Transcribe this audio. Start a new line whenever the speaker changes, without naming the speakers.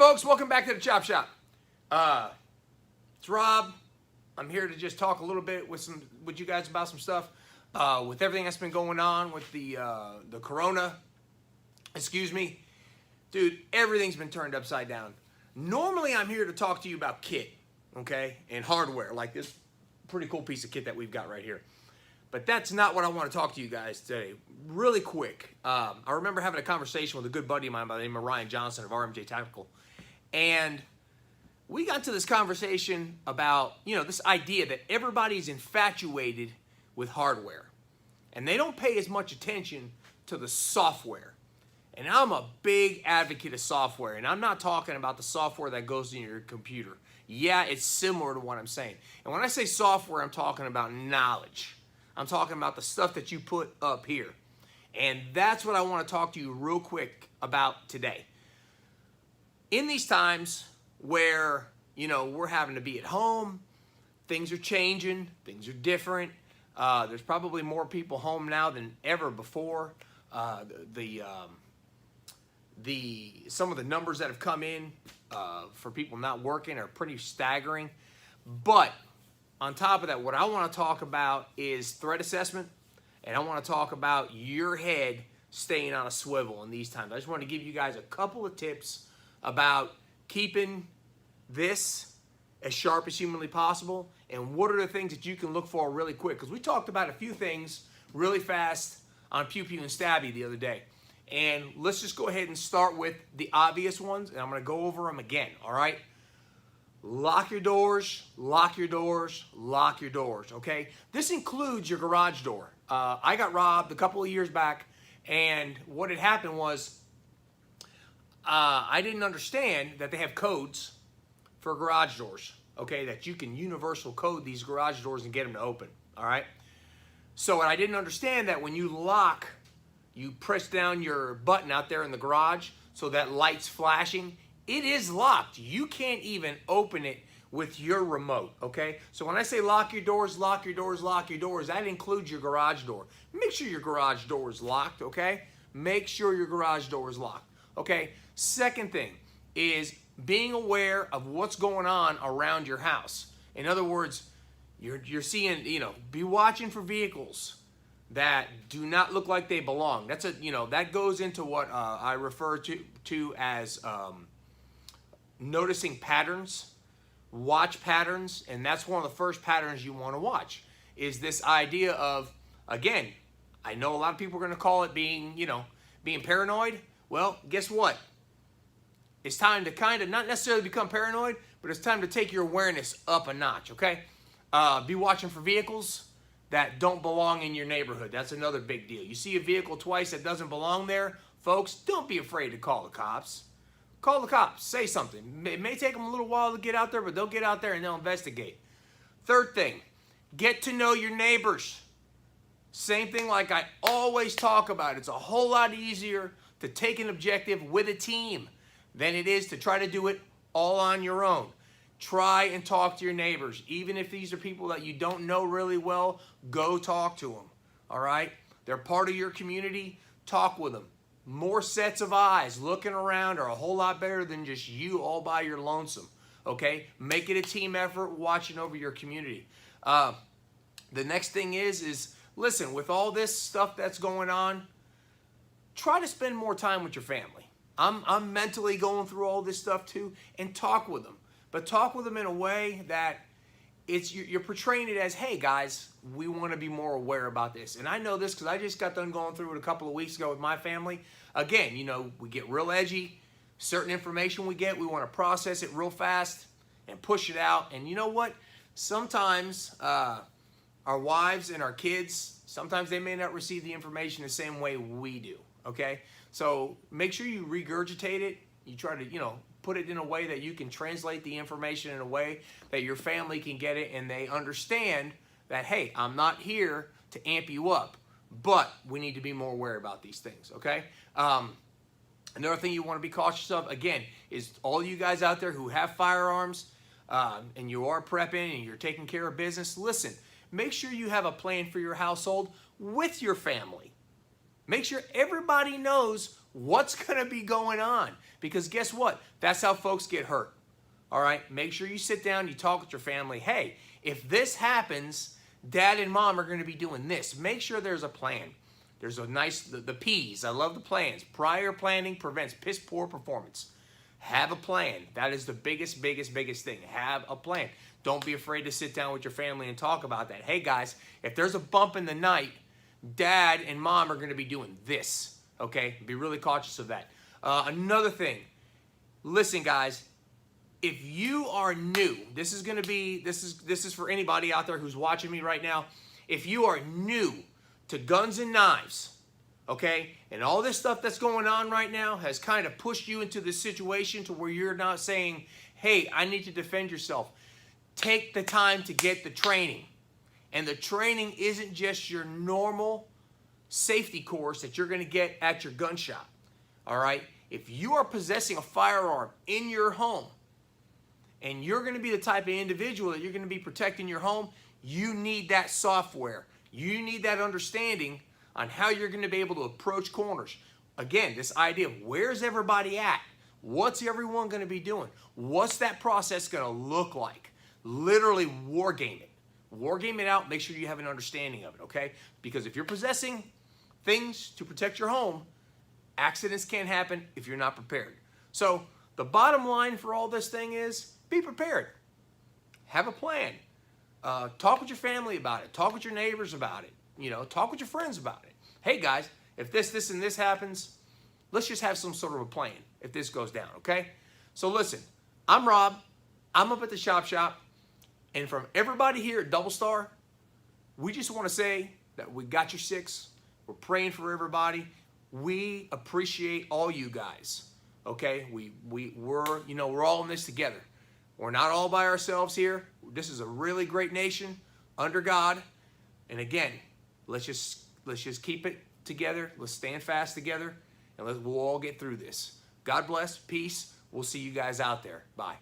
folks, welcome back to the Chop Shop. It's Rob. I'm here to just talk a little bit with you guys about some stuff with everything that's been going on with the corona. Excuse me, dude. Everything's been turned upside down. Normally, I'm here to talk to you about kit, okay, and hardware, like this pretty cool piece of kit that we've got right here. But that's not what I want to talk to you guys today. Really quick, I remember having a conversation with a good buddy of mine by the name of Ryan Johnson of RMJ Tactical. And we got to this conversation about, this idea that everybody's infatuated with hardware. And they don't pay as much attention to the software. And I'm a big advocate of software. And I'm not talking about the software that goes in your computer. Yeah, it's similar to what I'm saying. And when I say software, I'm talking about knowledge. I'm talking about the stuff that you put up here. And that's what I want to talk to you real quick about today. In these times where, we're having to be at home, things are changing, things are different. There's probably more people home now than ever before. Some of the numbers that have come in for people not working are pretty staggering. But on top of that, what I want to talk about is threat assessment, and I want to talk about your head staying on a swivel in these times. I just want to give you guys a couple of tips about keeping this as sharp as humanly possible, and what are the things that you can look for really quick. Because we talked about a few things really fast on Pew Pew and Stabby the other day. And let's just go ahead and start with the obvious ones, and I'm going to go over them again, all right? Lock your doors, lock your doors, lock your doors, okay? This includes your garage door. I got robbed a couple of years back, and what had happened was I didn't understand that they have codes for garage doors, okay, that you can universal code these garage doors and get them to open, all right? So I didn't understand that when you lock, you press down your button out there in the garage so that light's flashing. It is locked. You can't even open it with your remote, okay? So when I say lock your doors, lock your doors, lock your doors, that includes your garage door. Make sure your garage door is locked, okay? Make sure your garage door is locked, okay? Second thing is being aware of what's going on around your house. In other words, you're seeing, be watching for vehicles that do not look like they belong. That's that goes into what I refer to as noticing patterns, watch patterns, and that's one of the first patterns you want to watch is this idea of, again, I know a lot of people are going to call it being paranoid. Well, guess what? It's time to kind of not necessarily become paranoid, but it's time to take your awareness up a notch, okay? Be watching for vehicles that don't belong in your neighborhood. That's another big deal. You see a vehicle twice that doesn't belong there, folks, don't be afraid to call the cops. Call the cops. Say something. It may take them a little while to get out there, but they'll get out there and they'll investigate. Third thing, get to know your neighbors. Same thing like I always talk about. It's a whole lot easier to take an objective with a team than it is to try to do it all on your own. Try and talk to your neighbors. Even if these are people that you don't know really well, go talk to them, all right? They're part of your community. Talk with them. More sets of eyes looking around are a whole lot better than just you all by your lonesome, okay? Make it a team effort watching over your community. The next thing is listen, with all this stuff that's going on, try to spend more time with your family. I'm mentally going through all this stuff too, and talk with them. But talk with them in a way that you're portraying it as, hey guys, we want to be more aware about this. And I know this because I just got done going through it a couple of weeks ago with my family. Again, we get real edgy. Certain information we get, we want to process it real fast and push it out. And you know what? Sometimes our wives and our kids, sometimes they may not receive the information the same way we do, okay? So make sure you regurgitate it. You try to, put it in a way that you can translate the information in a way that your family can get it and they understand that, hey, I'm not here to amp you up, but we need to be more aware about these things, okay? Another thing you want to be cautious of, again, is all you guys out there who have firearms and you are prepping and you're taking care of business, listen, make sure you have a plan for your household with your family. Make sure everybody knows What's going to be going on? Because guess what? That's how folks get hurt. All right? Make sure you sit down, you talk with your family. Hey, if this happens, dad and mom are going to be doing this. Make sure there's a plan. There's a nice, the P's. I love the plans. Prior planning prevents piss poor performance. Have a plan. That is the biggest thing. Have a plan. Don't be afraid to sit down with your family and talk about that. Hey guys, if there's a bump in the night, dad and mom are going to be doing this. Okay? Be really cautious of that. Another thing. Listen, guys. If you are new, this is for anybody out there who's watching me right now. If you are new to guns and knives, okay, and all this stuff that's going on right now has kind of pushed you into this situation to where you're not saying, hey, I need to defend yourself. Take the time to get the training. And the training isn't just your normal safety course that you're going to get at your gun shop. All right? If you are possessing a firearm in your home, and you're going to be the type of individual that you're going to be protecting your home, you need that software. You need that understanding on how you're going to be able to approach corners. Again, this idea of where's everybody at? What's everyone going to be doing? What's that process going to look like? Literally war game it. War game it out. Make sure you have an understanding of it, okay? Because if you're possessing things to protect your home, accidents can happen if you're not prepared. So the bottom line for all this thing is be prepared. Have a plan. Talk with your family about it. Talk with your neighbors about it. You know, talk with your friends about it. Hey guys, if this and this happens, let's just have some sort of a plan if this goes down, okay? So listen, I'm Rob. I'm up at the shop. And from everybody here at Double Star, we just want to say that we got your six. We're praying for everybody. We appreciate all you guys. Okay? We're all in this together. We're not all by ourselves here. This is a really great nation under God. And again, let's just keep it together. Let's stand fast together, and we'll all get through this. God bless. Peace. We'll see you guys out there. Bye.